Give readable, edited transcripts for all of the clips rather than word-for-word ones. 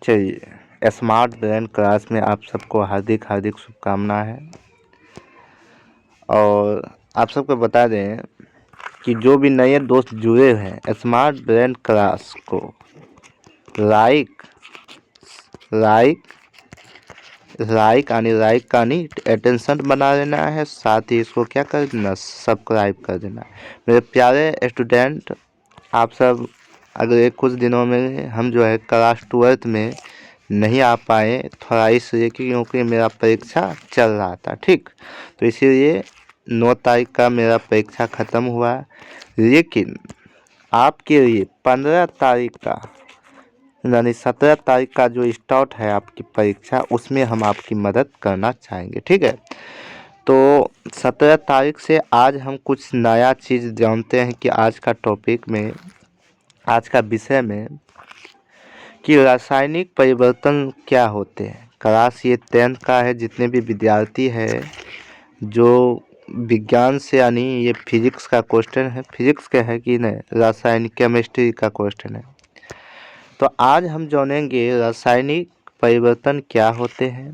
चलिए, smart brain class में आप सबको हार्दिक हार्दिक शुभकामना है। और आप सबको बता दें कि जो भी नए दोस्त जुड़े हैं स्मार्ट ब्रेन क्लास को लाइक लाइक लाइक का नहीं अटेंशन बना लेना है, साथ ही इसको क्या कर देना, सब्सक्राइब कर देना है। मेरे प्यारे स्टूडेंट, आप सब अगले कुछ दिनों में हम जो है क्लास 12th में नहीं आ पाए, थोड़ा इसलिए क्योंकि मेरा परीक्षा चल रहा था। ठीक, तो इसीलिए 9 तारीख का मेरा परीक्षा ख़त्म हुआ, लेकिन आपके लिए 15 तारीख का यानी 17 तारीख का जो स्टार्ट है आपकी परीक्षा, उसमें हम आपकी मदद करना चाहेंगे। ठीक है, तो 17 तारीख से आज हम कुछ नया चीज़ जानते हैं कि आज का टॉपिक में, आज का विषय में कि रासायनिक परिवर्तन क्या होते हैं। क्लास ये 10th का है, जितने भी विद्यार्थी है जो विज्ञान से, यानी ये फिजिक्स का क्वेश्चन है, फिजिक्स का है कि नहीं, रासायनिक केमिस्ट्री का क्वेश्चन है। तो आज हम जानेंगे रासायनिक परिवर्तन क्या होते हैं,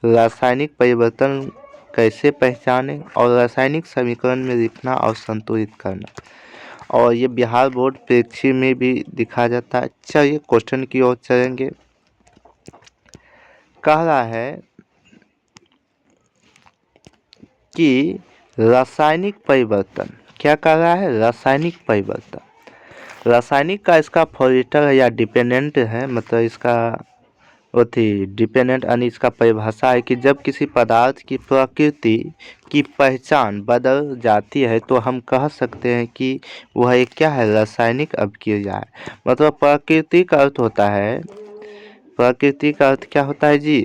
रासायनिक परिवर्तन कैसे पहचानें, और रासायनिक समीकरण में लिखना और संतुलित करना। और ये बिहार बोर्ड परीक्षा में भी दिखा जाता है। चलिए क्वेश्चन की ओर चलेंगे। कह रहा है कि रासायनिक परिवर्तन, क्या कह रहा है, रासायनिक परिवर्तन। रासायनिक का इसका फॉर्मेट है या डिपेंडेंट है, मतलब इसका डिपेंडेंट, यानी इसका परिभाषा है कि जब किसी पदार्थ की प्रकृति की पहचान बदल जाती है तो हम कह सकते हैं कि वह एक क्या है, रासायनिक अभिक्रिया है। मतलब प्रकृति का अर्थ होता है, प्रकृति का अर्थ क्या होता है जी,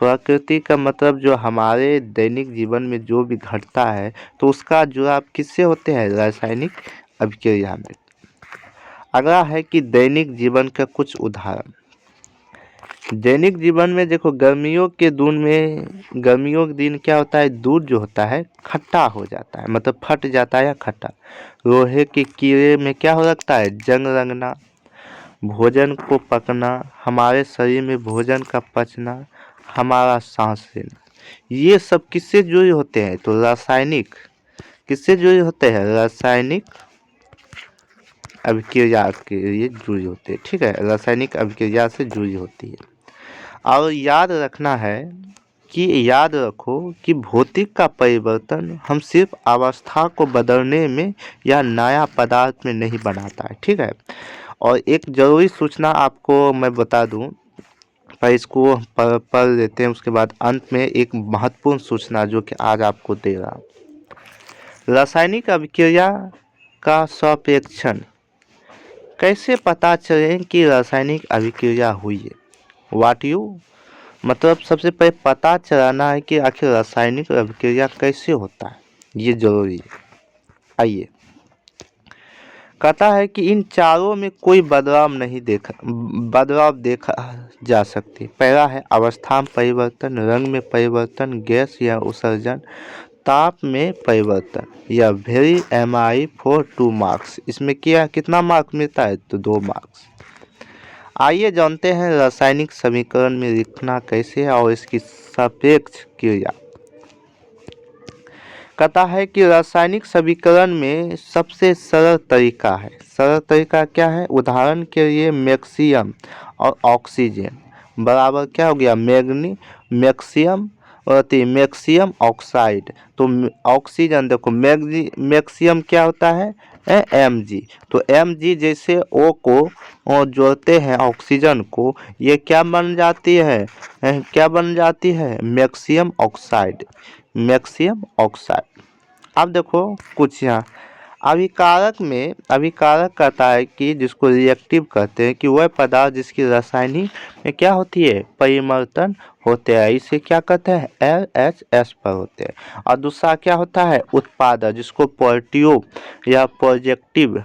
प्रकृति का मतलब जो हमारे दैनिक जीवन में जो भी घटता है तो उसका जुड़ाव किससे होते हैं, रासायनिक अभिक्रिया में। अगला है कि दैनिक जीवन का कुछ उदाहरण। दैनिक जीवन में देखो, गर्मियों के दिन क्या होता है, दूध जो होता है खट्टा हो जाता है, मतलब फट जाता है या खट्टा। लोहे के कीड़े में क्या हो सकता है, जंग लगना। भोजन को पकना, हमारे शरीर में भोजन का पचना, हमारा सांस लेना, ये सब किससे जुड़े होते हैं, तो रासायनिक, किससे जुड़े होते हैं, रासायनिक अभिक्रिया के लिए जुड़ी होती है। ठीक है, रासायनिक अभिक्रिया से जुड़ी होती है। और याद रखना है कि, याद रखो कि भौतिक का परिवर्तन हम सिर्फ अवस्था को बदलने में या नया पदार्थ में नहीं बनाता है। ठीक है, और एक ज़रूरी सूचना आपको मैं बता दूं, पर इसको पढ़ लेते हैं, उसके बाद अंत में एक महत्वपूर्ण सूचना जो कि आज आपको दे रहा हूं। रासायनिक अभिक्रिया का सापेक्षण, कैसे पता चले कि रासायनिक अभिक्रिया हुई है, व्हाट यू, मतलब सबसे पहले पता चलाना है कि आखिर रासायनिक अभिक्रिया कैसे होता है, ये जरूरी है। आइए, कहता है कि इन चारों में कोई बदलाव देखा जा सकती। पहला है अवस्था में परिवर्तन, रंग में परिवर्तन, गैस या उत्सर्जन, ताप में परिवर्तन। या वेरी MI फॉर 2 मार्क्स, इसमें क्या कितना मार्क्स मिलता है, तो 2 मार्क्स। आइए जानते हैं रासायनिक समीकरण में लिखना कैसे है और इसकी सापेक्ष क्रिया। कहता है कि रासायनिक समीकरण में सबसे सरल तरीका है, सरल तरीका क्या है, उदाहरण के लिए मैग्नीशियम और ऑक्सीजन बराबर क्या हो गया, मैग्नीशियम और मैग्नीशियम ऑक्साइड। तो ऑक्सीजन देखो, मैग्नीशियम क्या होता है, Mg, तो Mg जैसे O को जोड़ते हैं ऑक्सीजन को, ये क्या बन जाती है, क्या बन जाती है, मैग्नीशियम ऑक्साइड, मैग्नीशियम ऑक्साइड। अब देखो कुछ यहाँ अभिकारक कहता है कि जिसको रिएक्टिव कहते हैं कि वह पदार्थ जिसकी रासायनिक में क्या होती है, परिवर्तन होते हैं, इसे क्या कहते हैं, LHS पर होते हैं। और दूसरा क्या होता है, उत्पादक, जिसको पॉजिटिव या पॉजिटिव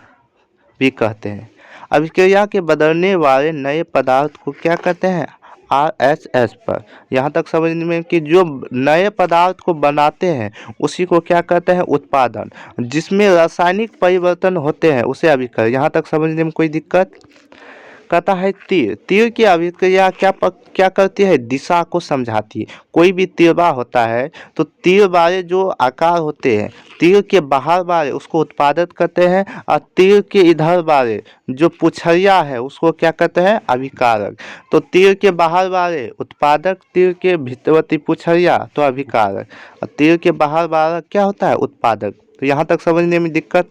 भी कहते हैं। अभिक्रिया के बदलने वाले नए पदार्थ को क्या कहते हैं, RHS पर। यहाँ तक समझ में कि जो नए पदार्थ को बनाते हैं उसी को क्या कहते हैं, उत्पादन। जिसमें रासायनिक परिवर्तन होते हैं उसे अभिक्रिया। यहाँ तक समझने में कोई दिक्कत। कहता है तीर, तीर की अभिक्रिया क्या करती है, दिशा को समझाती है। कोई भी तीरबा होता है तो तीर वाले जो आकार होते हैं, तीर के बाहर वाले उसको उत्पादित करते हैं, और तीर के इधर वाले जो पुछरिया है उसको क्या कहते हैं, अभिकारक। तो तीर के बाहर वाले उत्पादक, तीर के भीतरवर्ती पुछरिया तो अभिकारक, और तीर के बाहर वाला क्या होता है, उत्पादक। तो यहाँ तक समझने में दिक्कत,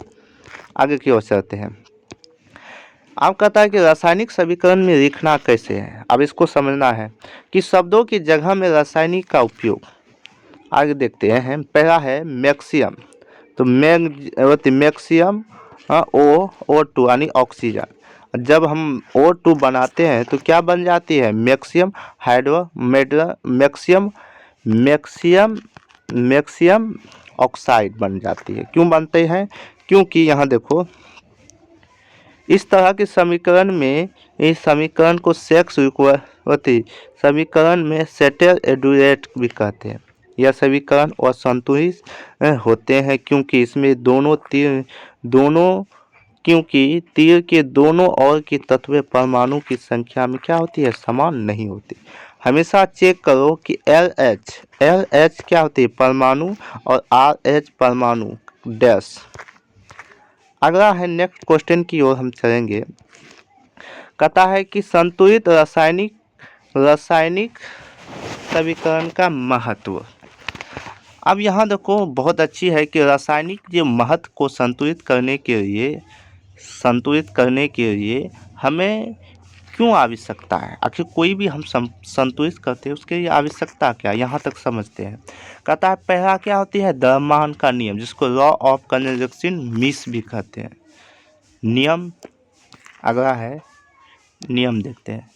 आगे की ओर चलते हैं। अब कहता है कि रासायनिक समीकरण में लिखना कैसे है। अब इसको समझना है कि शब्दों की जगह में रासायनिक का उपयोग। आगे देखते हैं। पहला है मैक्सियम, तो मैक्सियम O2 यानी ऑक्सीजन। जब हम O2 बनाते हैं तो क्या बन जाती है, मैक्सियम मैक्सियम ऑक्साइड बन जाती है। क्यों बनते हैं, क्योंकि यहाँ देखो इस तरह के समीकरण में, इस समीकरण को सेक्स इक्वलिटी समीकरण में सेटर एडुएट भी कहते हैं। यह समीकरण असंतुलित होते हैं क्योंकि इसमें क्योंकि तीर के दोनों ओर की तत्व परमाणु की संख्या में क्या होती है, समान नहीं होती। हमेशा चेक करो कि LH क्या होती है, परमाणु, और RH परमाणु डैश। अगला है नेक्स्ट क्वेश्चन की ओर हम चलेंगे। कहता है कि संतुलित रासायनिक समीकरण का महत्व। अब यहाँ देखो बहुत अच्छी है कि रासायनिक जो महत्व को संतुलित करने के लिए हमें क्यों आवश्यकता है, आखिर कोई भी हम संतुलित करते हैं उसके लिए आवश्यकता क्या, यहाँ तक समझते हैं। कहता है पहला क्या होती है, द्रव्यमान का नियम, जिसको लॉ ऑफ कंजर्वेशन मिस भी कहते हैं। नियम, अगला है नियम देखते हैं।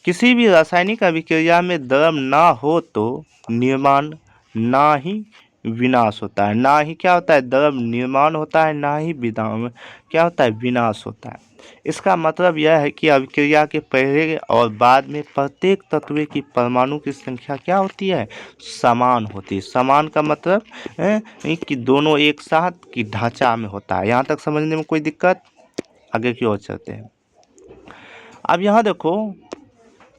किसी भी रासायनिक अभिक्रिया में द्रव ना हो तो निर्माण ना ही विनाश होता है। ना ही क्या होता है, द्रव निर्माण होता है, ना ही क्या होता है, विनाश होता है। इसका मतलब यह है कि अभिक्रिया के पहले और बाद में प्रत्येक तत्व की परमाणु की संख्या क्या होती है, समान होती है। समान का मतलब कि दोनों एक साथ की ढांचा में होता है। यहाँ तक समझने में कोई दिक्कत, आगे की ओर चलते हैं। अब यहाँ देखो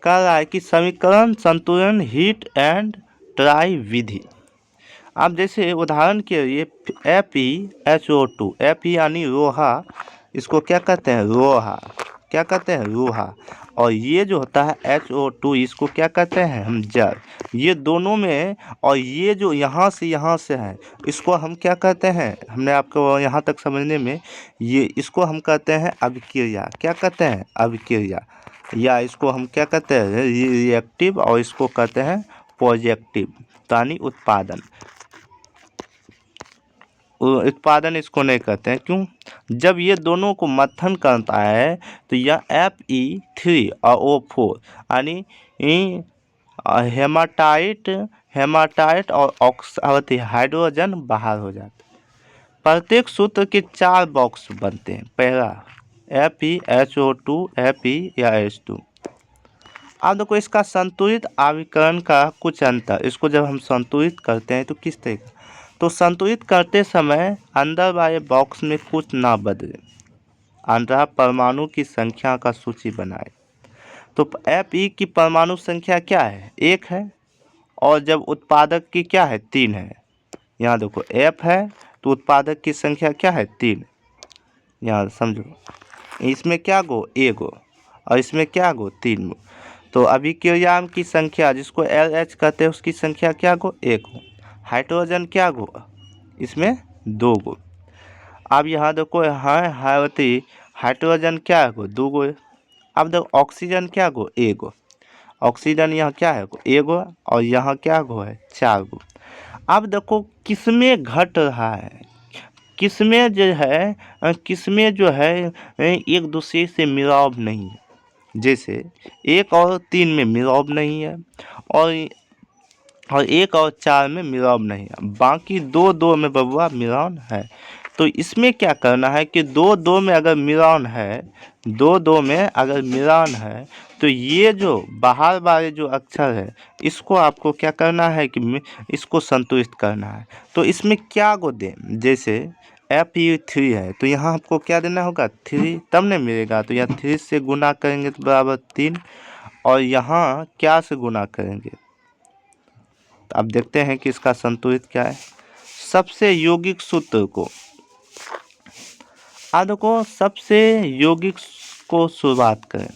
कह रहा है कि समीकरण संतुलन हीट एंड ट्राई विधि। अब जैसे उदाहरण के लिए FeHO2, Fe यानी रोहा, इसको क्या कहते हैं, रोहा, क्या कहते हैं, रोहा। और ये जो होता है HO2, इसको क्या कहते हैं हम, जल। ये दोनों में, और ये जो यहाँ से है, इसको हम क्या कहते हैं, हमने आपको यहाँ तक समझने में, ये इसको हम कहते हैं अभिक्रिया। क्या कहते हैं, अभिक्रिया। या इसको हम क्या कहते हैं, रिएक्टिव, और इसको कहते हैं पॉजिटिव, यानी उत्पादन। उत्पादन इसको नहीं कहते हैं, क्यों, जब ये दोनों को मंथन करता है तो यह Fe3 और O4 यानी हेमाटाइट और हाइड्रोजन बाहर हो जाते हैं। प्रत्येक सूत्र के 4 बॉक्स बनते हैं। पहला FeHO2, Fe या H2। अब देखो इसका संतुलित आविकरण का कुछ अंतर। इसको जब हम संतुलित करते हैं तो किस तरह का, तो संतुलित करते समय अंदर वाले बॉक्स में कुछ ना बदले, अंदर परमाणु की संख्या का सूची बनाए। तो Fe की परमाणु संख्या क्या है, 1 है, और जब उत्पादक की क्या है, 3 है। यहाँ देखो F है तो उत्पादक की संख्या क्या है, 3। यहाँ समझो, इसमें क्या गो, 1 गो, और इसमें क्या गो, 3 गो। तो अभिक्रिया की संख्या जिसको LH कहते हैं उसकी संख्या क्या गो, 1 गो। हाइड्रोजन क्या गो, इसमें 2 गो। अब यहाँ देखो हाइड्रोजन क्या है गो, 2 गो। अब देखो ऑक्सीजन क्या गो, 1 गो। ऑक्सीजन यहाँ क्या है, 1 गो, और यहाँ क्या गो है, 4 गो। अब देखो किसमें घट रहा है, किसमें जो है एक दूसरे से मिलाव नहीं है। जैसे 1 और 3 में मिलाव नहीं है, और 1 और 4 में मिलाव नहीं है, बाकी 2 में बबुआ मिलान है। तो इसमें क्या करना है कि 2 में अगर मिलान है, 2 में अगर मिलान है, तो ये जो बाहर वाले जो अक्षर है इसको आपको क्या करना है कि इसको संतुलित करना है। तो इसमें क्या गो दें, जैसे Fe3 है तो यहाँ आपको क्या देना होगा 3, तब नहीं मिलेगा। तो यहाँ 3 से गुना करेंगे तो बराबर 3, और यहाँ क्या से गुना करेंगे तो अब देखते हैं कि इसका संतुलित क्या है। सबसे यौगिक सूत्र को देखो, सबसे यौगिक को शुरुआत करें।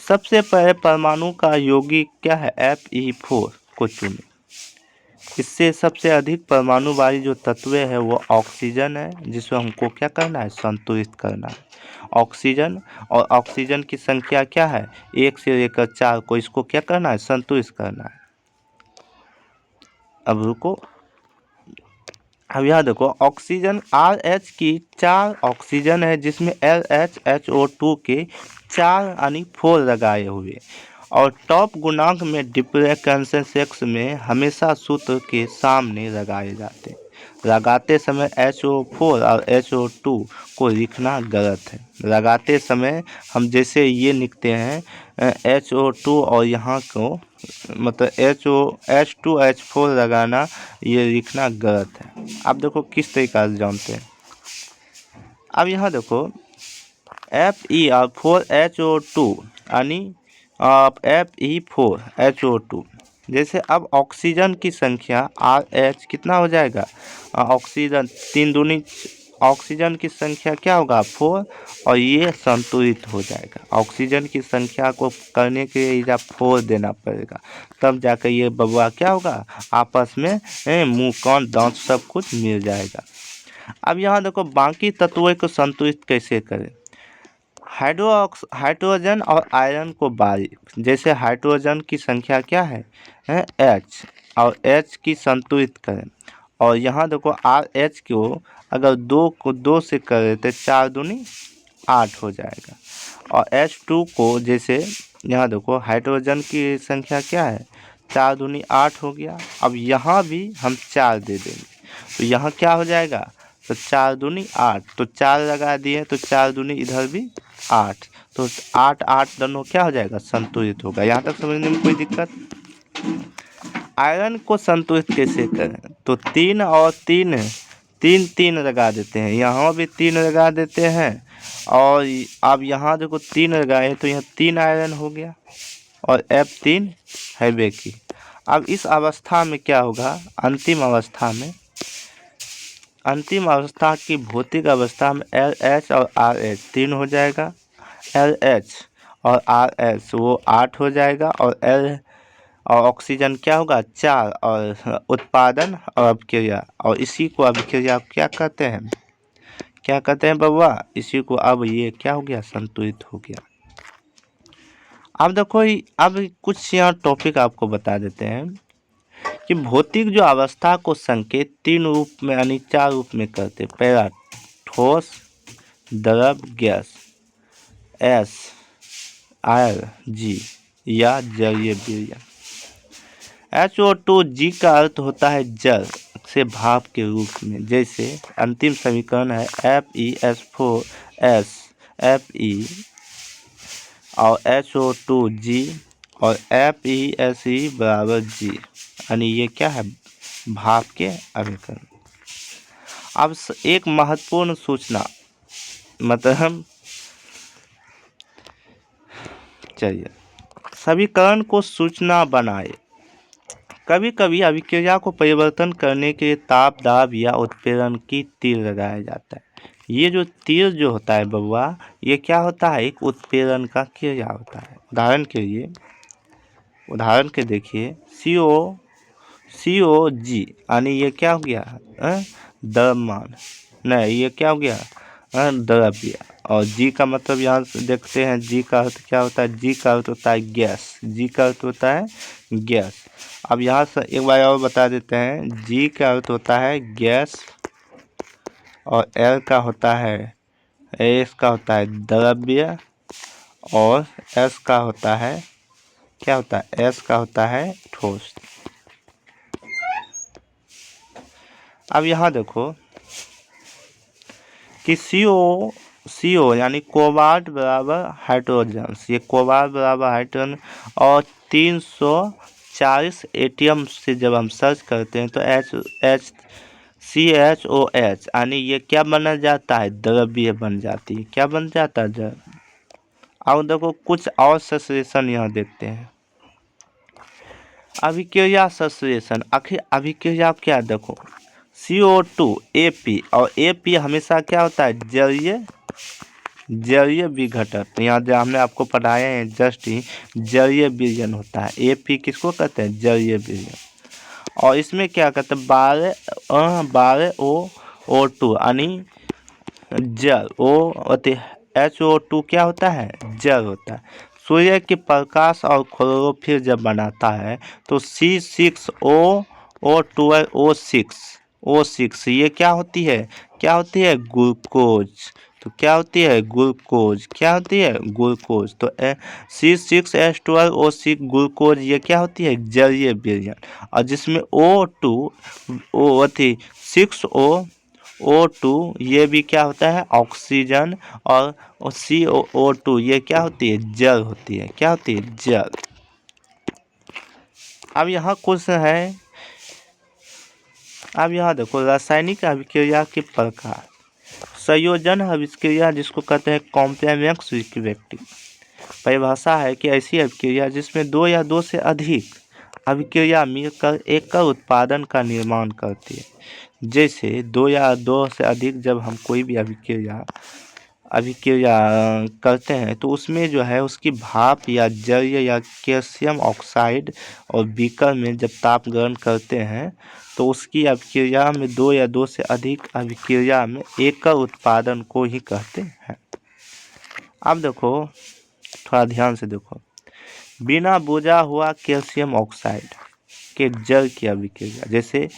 सबसे पहले परमाणु का यौगिक क्या है Fe4 को चुनें। इससे सबसे अधिक परमाणु वाली जो तत्व है वो ऑक्सीजन है, जिसको हमको क्या करना है संतुलित करना है। ऑक्सीजन, और ऑक्सीजन की संख्या क्या है 1 से लेकर 4 को, इसको क्या करना है संतुलित करना है। अब रुको, अब यहाँ देखो ऑक्सीजन RH की 4 ऑक्सीजन है, जिसमें LHHO2 के 4 यानी 4 लगाए हुए, और टॉप गुणांक में डिप्रेकेंसेक्स में हमेशा सूत्र के सामने लगाए जाते हैं। लगाते समय HO4 और HO2 को लिखना गलत है। लगाते समय हम जैसे ये लिखते हैं HO2 और यहाँ को मतलब H2H4 लगाना, ये लिखना गलत है। अब देखो किस तरीका से जानते हैं। अब यहाँ देखो Fe और 4HO2 यानी Fe4HO2, जैसे अब ऑक्सीजन की संख्या RH कितना हो जाएगा, ऑक्सीजन 3 दूनी ऑक्सीजन की संख्या क्या होगा 4, और ये संतुलित हो जाएगा। ऑक्सीजन की संख्या को करने के लिए इधर 4 देना पड़ेगा, तब जाकर ये बबुआ क्या होगा आपस में मुंह कान दांत सब कुछ मिल जाएगा। अब यहाँ देखो बाकी तत्वों को संतुलित कैसे करें। हाइड्रोजन और आयरन को बारीक, जैसे हाइड्रोजन की संख्या क्या है H, और H की संतुलित करें, और यहाँ देखो RH को अगर 2 को 2 से करें तो 4 दूनी 8 हो जाएगा। और H2 को जैसे यहाँ देखो हाइड्रोजन की संख्या क्या है 4 दूनी 8 हो गया। अब यहाँ भी हम 4 दे देंगे तो यहाँ क्या हो जाएगा, तो 4 दूनी 8, तो 4 लगा दिए तो 4 दूनी इधर भी 8, तो 8 8 दोनों क्या हो जाएगा संतुलित होगा। यहाँ तक समझने में कोई दिक्कत। आयरन को संतुलित कैसे करें, तो 3 और 3 3 3 लगा देते हैं, यहाँ भी 3 लगा देते हैं, और अब यहाँ देखो 3 लगाए तो यहाँ 3 आयरन हो गया, और F3 है बेकी। अब इस अवस्था में क्या होगा, अंतिम अवस्था की भौतिक अवस्था में LH और RH 3 हो जाएगा, LH और RH वो 8 हो जाएगा, और ऑक्सीजन क्या होगा 4, और उत्पादन और अभिक्रिया, और इसी को अभिक्रिया क्या कहते हैं बबुआ, इसी को अब ये क्या हो गया संतुलित हो गया। अब देखो अब कुछ यहाँ टॉपिक आपको बता देते हैं कि भौतिक जो अवस्था को संकेत 3 रूप में यानी 4 रूप में करते। पहला ठोस, द्रव, गैस S, आयर G, या जलीय विलयन। HO2 G का अर्थ होता है जल से भाप के रूप में, जैसे अंतिम समीकरण है FeS4S Fe और HO2G और FeSe बराबर G, यानी ये क्या है भाप के अभिकरण। अब एक महत्वपूर्ण सूचना, मतलब चलिए समीकरण को सूचना बनाए। कभी कभी अभिक्रिया को परिवर्तन करने के लिए ताप, दाब या उत्प्रेरण की तीर लगाया जाता है। ये जो तीर जो होता है बबुआ, ये क्या होता है एक उत्प्रेरण का क्रिया होता है। उदाहरण के देखिए COG यानी ये क्या हो गया द्रव्यमान, नहीं ये क्या हो गया द्रव्य, और G का मतलब यहाँ से देखते हैं G का अर्थ क्या होता है, G का अर्थ होता है गैस, G का अर्थ होता है गैस। अब यहाँ से एक बार और बता देते हैं, G का अर्थ होता है गैस, और L का होता है S का होता है द्रव्य, और S का होता है क्या होता है S का होता है ठोस। अब यहाँ देखो कि CO यानी कोबाल्ट बराबर हाइड्रोजन, ये कोबाल्ट बराबर हाइड्रोजन, और 340 एटीएम से जब हम सर्च करते हैं तो CHOH यानी ये क्या बन जाता है, द्रव्य बन जाती है। क्या बन जाता है, द्रव्य। अब देखो कुछ और संश्लेषण यहाँ देखते हैं। अभिक्रिया संश्लेषण, आखिर अभिक्रिया क्या, देखो CO2 AP, और AP हमेशा क्या होता है, जलीय विघटन। यहाँ जो हमने आपको पढ़ाया है जस्ट ही, जलीय विलयन होता है। AP किसको कहते हैं, जलीय विलयन। और इसमें क्या कहते हैं, 12 O2 यानी जल, HO2 क्या होता है, जल होता है। सूर्य के प्रकाश और क्लोरोफिल जब बनाता है तो C6O12O6 ये क्या होती है, ग्लूकोज। तो क्या होती है, ग्लूकोज। क्या होती है, ग्लूकोज। तो C6H12O6 ग्लूकोज ये क्या होती है, जलीय विलयन। और जिसमें O2 ये भी क्या होता है, ऑक्सीजन। और CO2 ये क्या होती है, जल होती है। क्या होती है, जल। अब यहाँ कुछ है, अब यहाँ देखो रासायनिक अभिक्रिया के प्रकार। संयोजन अभिक्रिया जिसको कहते हैं कॉम्प्लेक्स रिएक्टिव, परिभाषा है कि ऐसी अभिक्रिया जिसमें 2 या 2 से अधिक अभिक्रिया मिलकर एक उत्पादन का निर्माण करती है। जैसे 2 या 2 से अधिक जब हम कोई भी अभिक्रिया करते हैं तो उसमें जो है उसकी भाप या जल या कैल्शियम ऑक्साइड और बीकर में जब ताप ग्रहण करते हैं तो उसकी अभिक्रिया में 2 या 2 से अधिक अभिक्रिया में एक उत्पादन को ही कहते हैं। अब देखो थोड़ा ध्यान से देखो, बिना बुझा हुआ कैल्शियम ऑक्साइड के जल की अभिक्रिया, जैसे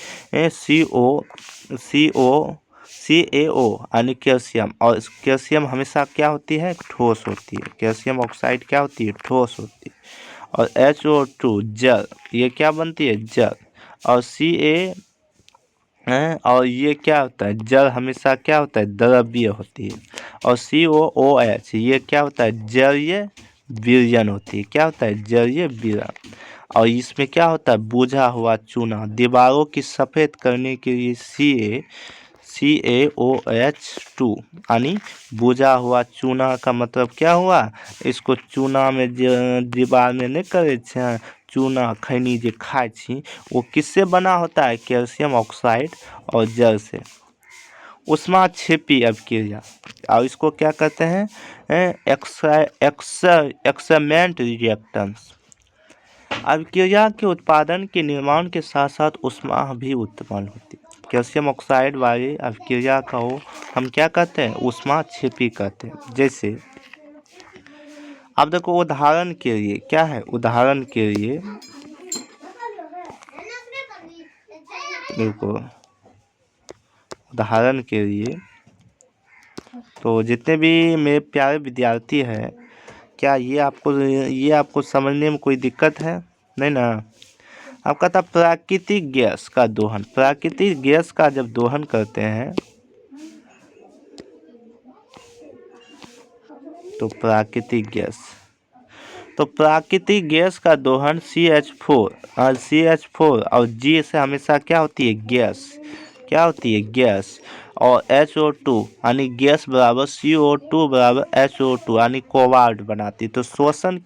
CaO यानी कैल्शियम, और कैल्शियम हमेशा क्या होती है, ठोस होती है। कैल्शियम ऑक्साइड क्या होती है, ठोस होती है। और HO2 जल, ये क्या बनती है, जल। और और ये क्या होता है, जल हमेशा क्या होता है, द्रव्य होती है। और COOH ये क्या होता है, जलीय विलयन होती है। क्या होता है, जलीय विलयन। और इसमें क्या होता है, बुझा हुआ चूना। दीवारों की सफ़ेद करने के लिए CaOH2 यानी बुझा हुआ चूना का मतलब क्या हुआ, इसको चूना में दीवार में नहीं करे चूना खैनी जे खाए छी, वो किससे बना होता है, कैल्शियम ऑक्साइड और जल से। ऊष्माक्षेपी अभिक्रिया, और इसको क्या कहते हैं, एक्समेंट रिएक्टेंस। अभिक्रिया के उत्पादन के निर्माण के साथ साथ ऊष्मा भी उत्पन्न होती है। कैल्शियम ऑक्साइड वाली अभिक्रिया को हम क्या कहते हैं, ऊष्माक्षेपी कहते हैं। जैसे अब देखो उदाहरण के लिए क्या है, उदाहरण के लिए देखो, उदाहरण के लिए तो जितने भी मेरे प्यारे विद्यार्थी हैं, क्या ये आपको समझने में कोई दिक्कत है, नहीं ना। आपका था प्राकृतिक गैस का दोहन। प्राकृतिक गैस का जब दोहन करते हैं तो प्राकृतिक गैस का दोहन CH4 और G से हमेशा क्या होती है, गैस। क्या होती है, गैस। और HO2 यानी गैस बराबर CO2 बराबर HO2 यानी कोबाल्ट बनाती है। तो श्वसन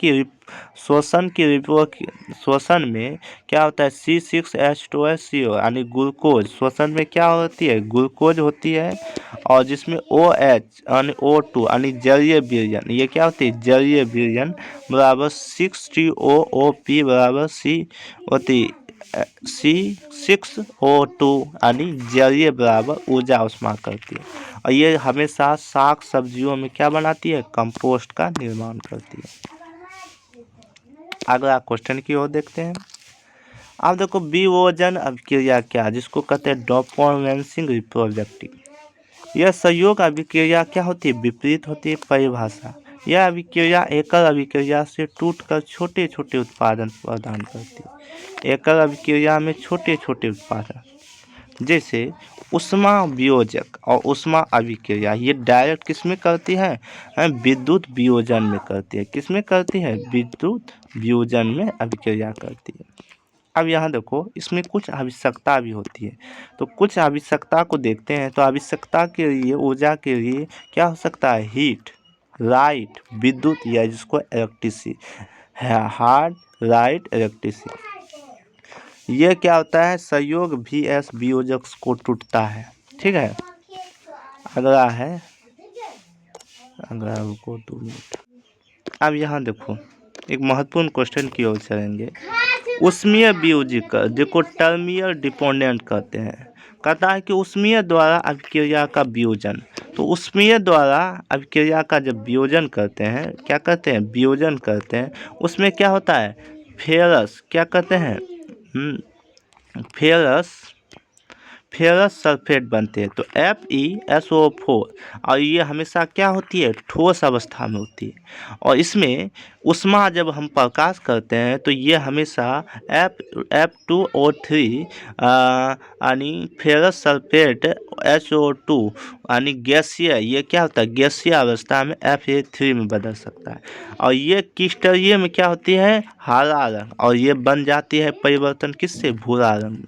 में क्या होता है, C6H12CO यानी ग्लूकोज। श्वसन में क्या होती है, ग्लूकोज होती है। और जिसमें OH यानी O2 यानी जलीय विलयन, ये क्या होती है, जलीय विलयन बराबर 6TOOP बराबर C6O2 यानी जलीय बराबर ऊर्जा ऊष्मा करती है। और ये हमेशा साग सब्जियों में क्या बनाती है, कंपोस्ट का निर्माण करती है। अगला क्वेश्चन की ओर देखते हैं। अब देखो विभोजन अभिक्रिया क्या, जिसको कहते हैं डोपामिन रिप्रोडक्टिव। यह संयोग अभिक्रिया क्या होती है, विपरीत होती है। परिभाषा, यह अभिक्रिया एकल अभिक्रिया से टूटकर छोटे छोटे उत्पादन प्रदान करती है। एकल अभिक्रिया में छोटे छोटे उत्पादन, जैसे ऊष्मा वियोजक और ऊष्मा अभिक्रिया, ये डायरेक्ट किसमें करती है, विद्युत वियोजन में करती है। किसमें करती है, विद्युत वियोजन में अभिक्रिया करती है। अब यहाँ देखो इसमें कुछ आवश्यकता भी होती है, तो कुछ आवश्यकता को देखते हैं। तो आवश्यकता के लिए ऊर्जा के लिए क्या हो सकता है, हीट, लाइट, विद्युत या जिसको इलेक्ट्रिसिटी है, हार्ड, लाइट, इलेक्ट्रिसिटी। ये क्या होता है, संयोग VS वियोजक को टूटता है। ठीक है, अगला रुको 2 मिनट। अब यहाँ देखो एक महत्वपूर्ण क्वेश्चन की ओर चलेंगे। उष्मीय वियोजक जिसको टर्मियल डिपोनेंट कहते हैं, कहता है कि उष्मीय द्वारा अभिक्रिया का वियोजन। तो उष्मीय द्वारा अभिक्रिया का जब वियोजन करते हैं, क्या करते हैं, वियोजन करते हैं, उसमें क्या होता है, फेरस, क्या कहते हैं, फेरस सल्फेट बनते हैं। तो FeSO4, और ये हमेशा क्या होती है, ठोस अवस्था में होती है। और इसमें उष्मा जब हम प्रकाश करते हैं तो ये हमेशा F2O3 यानी फेरस सल्फेट SO2 यानी गैसीय, ये क्या होता है, गैसीय अवस्था में Fa3 में बदल सकता है। और ये क्रिस्टलीय में क्या होती है, हरा रंग, और ये बन जाती है परिवर्तन किससे, भूरा रंग में।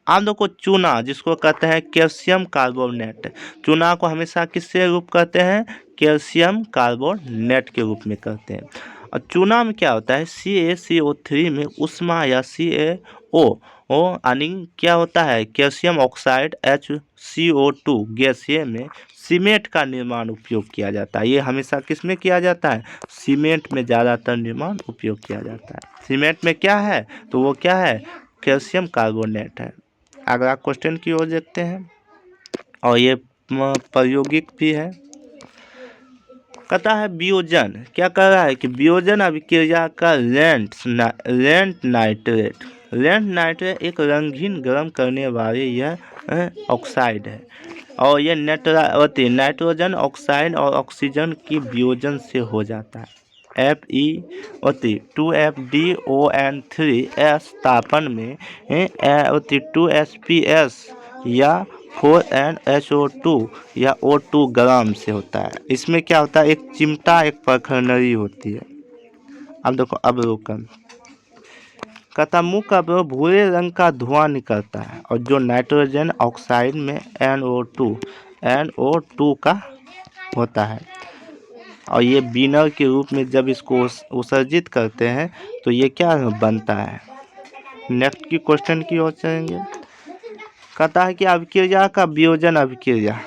आप लोग को चूना जिसको कहते हैं कैल्शियम कार्बोनेट, चूना को हमेशा किससे रूप करते हैं, कैल्शियम कार्बोनेट के रूप में करते हैं। और चूना में क्या होता है, CaCO3 में उष्मा या CaO यानी क्या होता है, कैल्शियम ऑक्साइड HCO2 गैसीय में सीमेंट का निर्माण उपयोग किया जाता है। ये हमेशा किस में किया जाता है, सीमेंट में ज़्यादातर निर्माण उपयोग किया जाता है। सीमेंट में क्या है, तो वो क्या है, कैल्शियम कार्बोनेट है। अगला क्वेश्चन की ओर देखते हैं, और ये प्रायोगिक भी है। कहता है वियोजन, क्या कर रहा है कि वियोजन अभिक्रिया का लेंट नाइट्रेट एक रंगीन गर्म करने वाले यह ऑक्साइड है, और यह नाइट्रोजन ऑक्साइड और ऑक्सीजन की वियोजन से हो जाता है। Fe2FDON3 तापन में 2sps या 4nHO2 या O2 ग्राम से होता है। इसमें क्या होता है, एक चिमटा एक परखनरी होती है। अब देखो अवलोकन, कहता मुख का भूरे रंग का धुआं निकलता है, और जो नाइट्रोजन ऑक्साइड में NO2 का होता है, और ये बीनर के रूप में जब इसको उत्सर्जित करते हैं तो ये क्या बनता है। नेक्स्ट की क्वेश्चन की ओर चलेंगे। कहता है कि अभिक्रिया का वियोजन अभिक्रिया,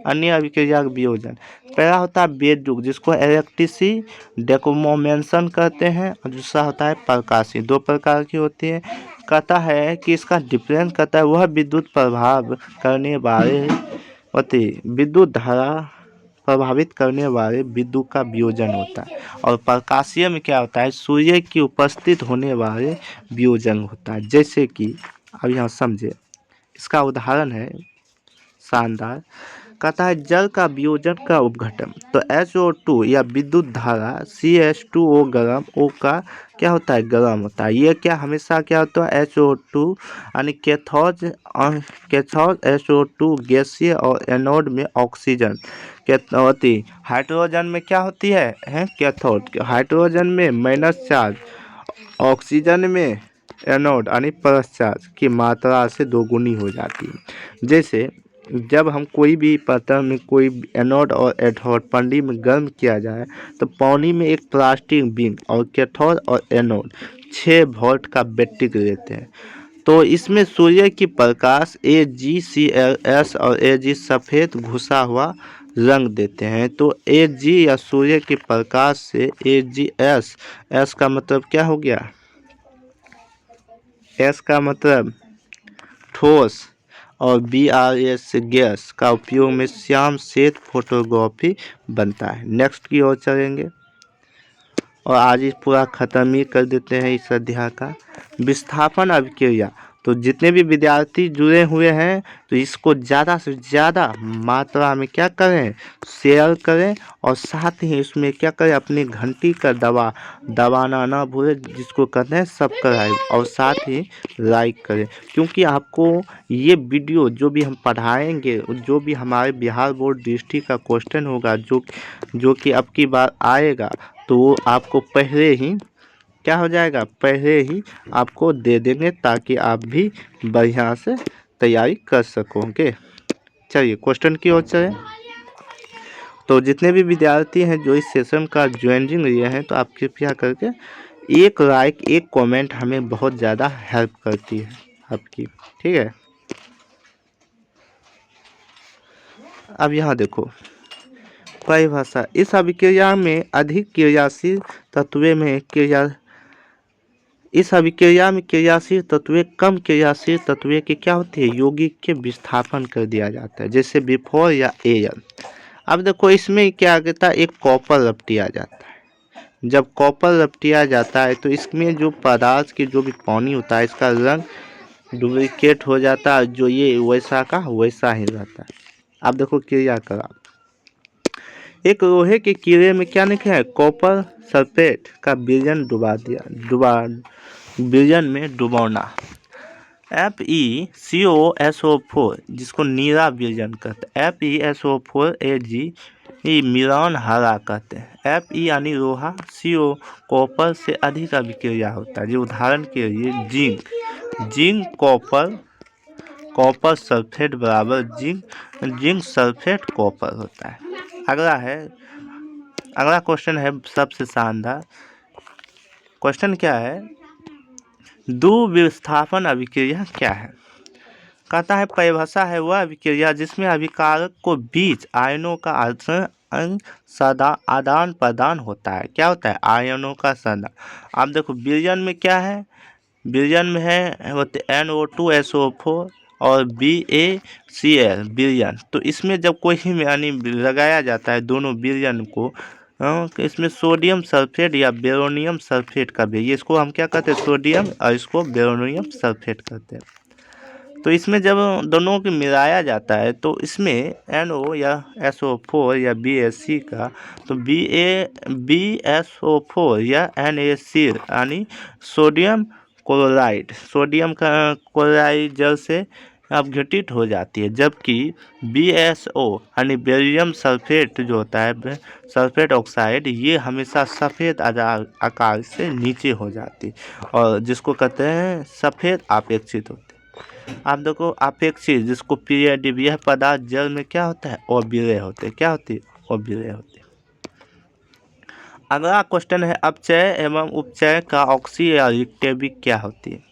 अन्य अभिक्रिया का वियोजन। पहला होता है बेजुक जिसको इलेक्ट्रिसिटी डेकोमोमेंसन कहते हैं, और दूसरा होता है प्रकाशी। 2 प्रकार की होती है। कहता है कि इसका डिफरेंस कहता है वह विद्युत प्रभाव करने वाले विद्युत धारा प्रभावित करने वाले विद्युत का वियोजन होता है। और प्रकाशीय में क्या होता है, सूर्य की उपस्थित होने वाले वियोजन होता है। जैसे कि अब यहाँ समझे, इसका उदाहरण है शानदार। कहता है जल का वियोजन का उपघटन, तो HO2 या विद्युत धारा CH2O गर्म O का क्या होता है, गर्म होता है। ये क्या हमेशा क्या होता है, HO2 यानी कैथोड HO2 गैसीय, और एनोड में ऑक्सीजन होती। हाइड्रोजन में क्या होती है कैथोड, हाइड्रोजन में माइनस चार्ज, ऑक्सीजन में एनोड यानी प्लस चार्ज की मात्रा से दोगुनी हो जाती है। जैसे जब हम कोई भी पात्र में कोई एनोड और एथोड पानी में गर्म किया जाए तो पानी में एक प्लास्टिक बिन और कैथोड और एनोड 6 वोल्ट का बैटरी लेते हैं। तो इसमें सूर्य की प्रकाश AgCls और Ag सफ़ेद घुसा हुआ रंग देते हैं। तो Ag या सूर्य की प्रकाश से AgS, S का मतलब क्या हो गया, S का मतलब ठोस, और BRS गैस का उपयोग में श्याम श्वेत फोटोग्राफी बनता है। नेक्स्ट की ओर चलेंगे, और आज इस पूरा ख़त्म ही कर देते हैं इस अध्याय का। विस्थापन अभिक्रिया, तो जितने भी विद्यार्थी जुड़े हुए हैं तो इसको ज़्यादा से ज़्यादा मात्रा में क्या करें, शेयर करें, और साथ ही इसमें क्या करें, अपनी घंटी का दबाना ना भूलें जिसको कहते हैं सब्सक्राइब, और साथ ही लाइक करें। क्योंकि आपको ये वीडियो जो भी हम पढ़ाएंगे, जो भी हमारे बिहार बोर्ड डिस्ट्रिक्ट का क्वेश्चन होगा जो कि अब की बार आएगा, तो वो आपको पहले ही क्या हो जाएगा, पहले ही आपको दे देंगे ताकि आप भी बढ़िया से तैयारी कर सकोगे। चलिए क्वेश्चन की ओर चलें। तो जितने भी विद्यार्थी हैं जो इस सेशन का ज्वाइनिंग लिए हैं, तो आप कृपया करके एक लाइक एक कमेंट हमें बहुत ज़्यादा हेल्प करती है आपकी, ठीक है। अब यहाँ देखो परिभाषा, इस अभिक्रिया में अधिक क्रियाशील तत्व में इस अभिक्रिया में क्रियाशील तत्व कम क्रियाशील तत्व की क्या होती है, यौगिक के विस्थापन कर दिया जाता है, जैसे बिफोर या एयर। अब देखो इसमें क्या कहता है, एक कॉपर लपटिया जाता है। जब कॉपर लपटिया जाता है तो इसमें जो पदार्थ की जो भी पानी होता है इसका रंग डुप्लीकेट हो जाता है, जो ये वैसा का वैसा ही रहता है। अब देखो क्रिया करा, एक लोहे के कीड़े में क्या लिखा है, कॉपर सल्फेट का विलयन विलयन में डुबोना, FeCOSO4 जिसको नीला विलयन कहते हैं, FeSO4Ag मिलान हरा कहते हैं। Fe यानी लोहा, CO कॉपर से अधिक अभिक्रिया होता है। जो उदाहरण के लिए जिंक कॉपर सल्फेट बराबर जिंक सल्फेट कॉपर होता है। अगला क्वेश्चन है सबसे शानदार क्वेश्चन, क्या है, द्विविस्थापन अभिक्रिया क्या है। कहता है परिभाषा है वह अभिक्रिया जिसमें अभिकारक को बीच आयनों का आदान प्रदान होता है। क्या होता है, आयनों का सदा। आप देखो विलयन में क्या है, विलयन में है होते NO2SO4 और BaCl विलयन। तो इसमें जब कोई यानी लगाया जाता है दोनों विलयन को, इसमें सोडियम सल्फेट या बेरोनियम सल्फेट का भी, ये इसको हम क्या कहते हैं, सोडियम, और इसको बेरोनियम सल्फेट कहते हैं। तो इसमें जब दोनों को मिलाया जाता है तो इसमें NO या SO4 या BaC का, तो BaSO4 या NaCl यानी सोडियम क्लोराइड, सोडियम का क्लोराइड जल से अपघटित हो जाती है, जबकि BaSO यानी बेरियम सल्फेट जो होता है, सल्फेट ऑक्साइड, ये हमेशा सफ़ेद आकार से नीचे हो जाती है, और जिसको कहते हैं सफ़ेद अपेक्षित होते हैं। आप देखो अपेक्षित जिसको पीरियड, यह पदार्थ जल में क्या होता है, अविरय होते हैं। क्या होती है, अविरय होते हैं। अगला क्वेश्चन है अपचय एवं उपचय का ऑक्सीजन क्या होती है।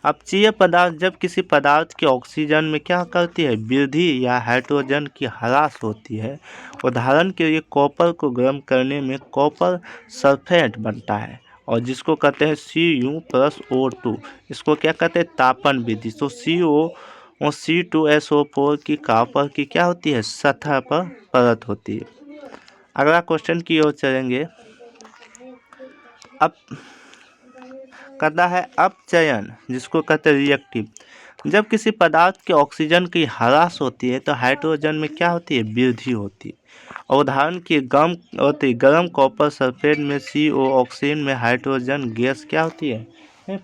अपचयी पदार्थ जब किसी पदार्थ के ऑक्सीजन में क्या करती है, वृद्धि या हाइड्रोजन की ह्रास होती है। उदाहरण के लिए कॉपर को गर्म करने में कॉपर सल्फेट बनता है, और जिसको कहते हैं Cu+O2, इसको क्या कहते हैं, तापन विधि। तो C2SO4 की कॉपर की क्या होती है, सतह पर परत होती है। अगला क्वेश्चन की ओर चलेंगे। अब कहता है अपचयन जिसको कहते हैं रिएक्टिव, जब किसी पदार्थ के ऑक्सीजन की ह्रास होती है तो हाइड्रोजन में क्या होती है, वृद्धि होती है। और उदाहरण की गर्म कॉपर सल्फेट में CO ऑक्सीजन में हाइड्रोजन गैस क्या होती है,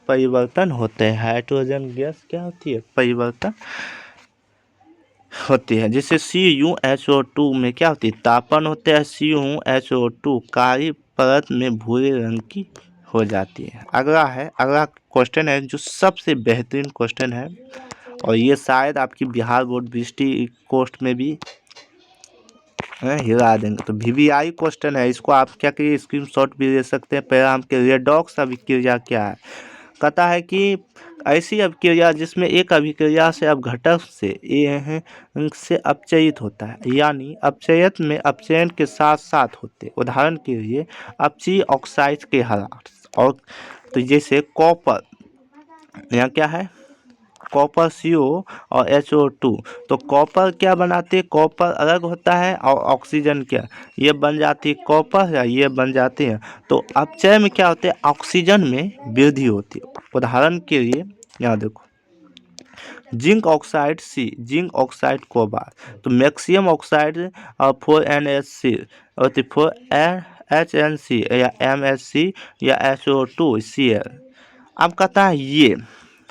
परिवर्तन होते हैं। हाइड्रोजन गैस क्या होती है, परिवर्तन होती है। जैसे CuHO2 में क्या होती है, तापन होते हैं। CuHO2 काली परत में भूरे रंग की हो जाती है। अगला क्वेश्चन है जो सबसे बेहतरीन क्वेश्चन है, और ये शायद आपकी बिहार बोर्ड दृष्टि कोस्ट में भी हिला देंगे। तो VVI क्वेश्चन है, इसको आप क्या करिए, स्क्रीनशॉट भी ले सकते हैं। परिणाम के रेडॉक्स अभिक्रिया क्या है। कहता है कि ऐसी अभिक्रिया जिसमें एक अभिक्रिया से अपघटक से अपचयित होता है, यानी अपचयत में अपचयन के साथ साथ होते। उदाहरण के लिए अपचयी ऑक्साइड के ह्रास, और तो जैसे कॉपर, यहाँ क्या है, कॉपर CO और HO2। तो कॉपर क्या बनाती है, कॉपर अलग होता है, और ऑक्सीजन क्या, ये बन जाती है कॉपर, या ये बन जाती है। तो अपचय में क्या होते हैं, ऑक्सीजन में वृद्धि होती है। उदाहरण के लिए यहाँ देखो जिंक ऑक्साइड जिंक ऑक्साइड कोबार, तो मैक्सियम ऑक्साइड और 4NH और 4HNC या MSC या SO2Cl। अब कहता है ये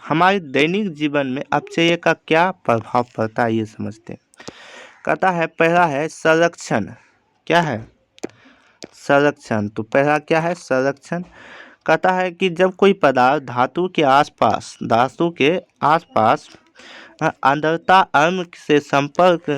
हमारे दैनिक जीवन में अपचय का क्या प्रभाव पड़ता है, ये समझते हैं। कहता है पहला है संरक्षण। क्या है, संरक्षण। तो पहला क्या है, संरक्षण। कहता है कि जब कोई पदार्थ धातु के आसपास आर्द्रता अम्ल से संपर्क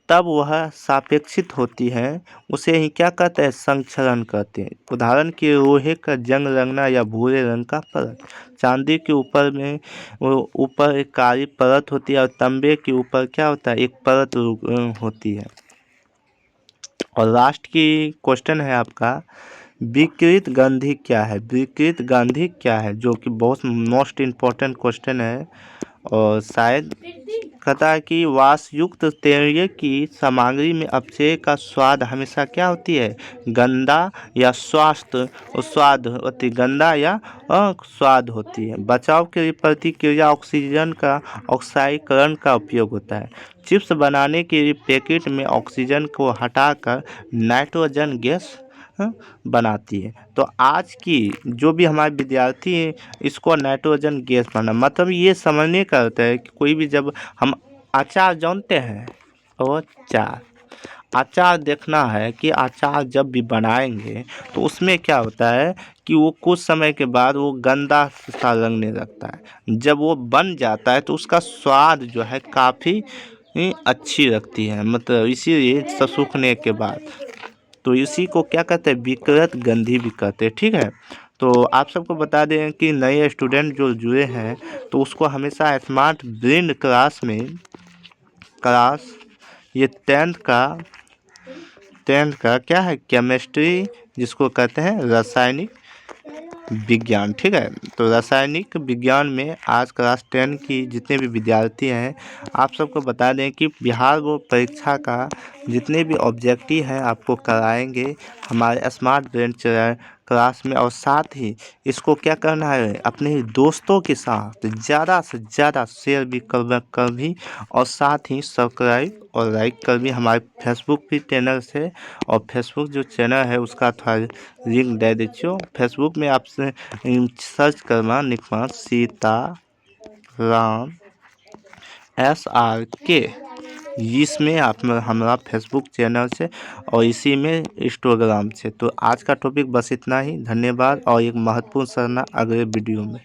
तब वह सापेक्षित होती है, उसे ही क्या कहते हैं, संक्षरण कहते हैं। उदाहरण के लोहे का जंग लगना या भूरे रंग का परत, चांदी के ऊपर एक काली परत होती है और तांबे के ऊपर क्या होता है, एक परत होती है। और लास्ट की क्वेश्चन है आपका, विकृत गंधी क्या है? विकृत गंधी क्या है, जो कि बहुत मोस्ट इम्पोर्टेंट क्वेश्चन है। और शायद कहता है कि वासयुक्त तेल की सामग्री में अपचय का स्वाद हमेशा क्या होती है, गंदा या स्वाद होती, गंदा या स्वाद होती है। बचाव के लिए प्रतिक्रिया ऑक्सीजन का ऑक्सीकरण का उपयोग होता है। चिप्स बनाने के लिए पैकेट में ऑक्सीजन को हटाकर नाइट्रोजन गैस बनाती है। तो आज की जो भी हमारे विद्यार्थी हैं, इसको नाइट्रोजन गैस बना, मतलब ये समझने का होता है कि कोई भी, जब हम अचार जानते हैं, और अचार देखना है कि अचार जब भी बनाएंगे तो उसमें क्या होता है कि वो कुछ समय के बाद वो गंदा सा लगने लगता है। जब वो बन जाता है तो उसका स्वाद जो है काफ़ी अच्छी लगती है, मतलब इसीलिए सूखने के बाद। तो इसी को क्या कहते हैं, विकृत गंधी भी कहते हैं। ठीक है, तो आप सबको बता दें कि नए स्टूडेंट जो जुड़े हैं तो उसको हमेशा स्मार्ट ब्रेन क्लास ये 10th का क्या है, केमिस्ट्री, जिसको कहते हैं रासायनिक विज्ञान। ठीक है, तो रासायनिक विज्ञान में आज क्लास 10 की जितने भी विद्यार्थी हैं, आप सबको बता दें कि बिहार बोर्ड परीक्षा का जितने भी ऑब्जेक्टिव हैं आपको कराएंगे हमारे स्मार्ट ब्रेन क्लास में। और साथ ही इसको क्या करना है, अपने दोस्तों के साथ ज़्यादा से ज़्यादा शेयर भी कर भी, और साथ ही सब्सक्राइब और लाइक कर भी हमारे फेसबुक भी चैनल से। और फेसबुक जो चैनल है उसका थोड़ा लिंक दे दीजिए। फेसबुक में आप सर्च करना, लिखना सीताराम SRK, इसमें आप हमारा फेसबुक चैनल से और इसी में इंस्टाग्राम से। तो आज का टॉपिक बस इतना ही, धन्यवाद। और एक महत्वपूर्ण सरना अगले वीडियो में।